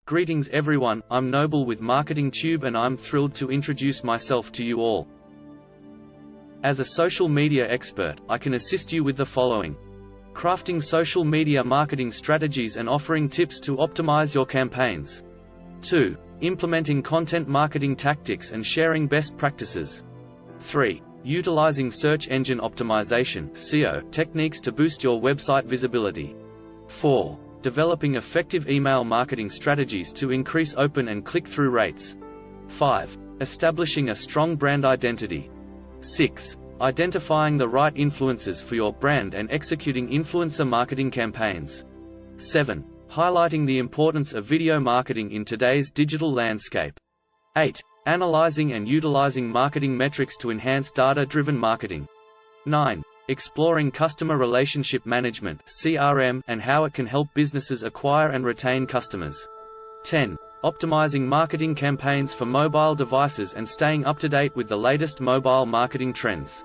Greetings everyone, I'm Noble with Marketing Tube and I'm thrilled to introduce myself to you all. As a social media expert, I can assist you with the following. Crafting social media marketing strategies and offering tips to optimize your campaigns. 2. Implementing content marketing tactics and sharing best practices. 3. Utilizing search engine optimization (SEO) techniques to boost your website visibility. 4. Developing effective email marketing strategies to increase open and click-through rates. 5. Establishing a strong brand identity. 6. Identifying the right influencers for your brand and executing influencer marketing campaigns. 7. Highlighting the importance of video marketing in today's digital landscape. 8. Analyzing and utilizing marketing metrics to enhance data-driven marketing. 9. Exploring customer relationship management (CRM) and how it can help businesses acquire and retain customers. 10. Optimizing marketing campaigns for mobile devices and staying up to date with the latest mobile marketing trends.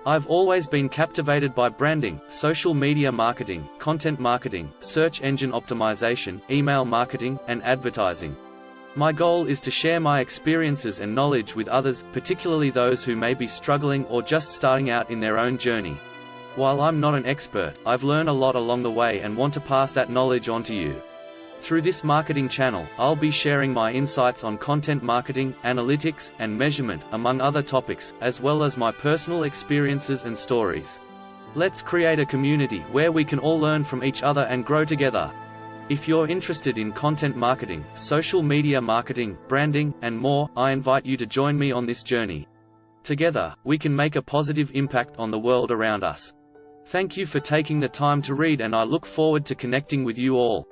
I've always been captivated by branding, social media marketing, content marketing, search engine optimization, email marketing, and advertising. My goal is to share my experiences and knowledge with others, particularly those who may be struggling or just starting out in their own journey. While I'm not an expert, I've learned a lot along the way and want to pass that knowledge on to you. Through this marketing channel, I'll be sharing my insights on content marketing, analytics, and measurement, among other topics, as well as my personal experiences and stories. Let's create a community where we can all learn from each other and grow together. If you're interested in content marketing, social media marketing, branding, and more, I invite you to join me on this journey. Together, we can make a positive impact on the world around us. Thank you for taking the time to read and I look forward to connecting with you all.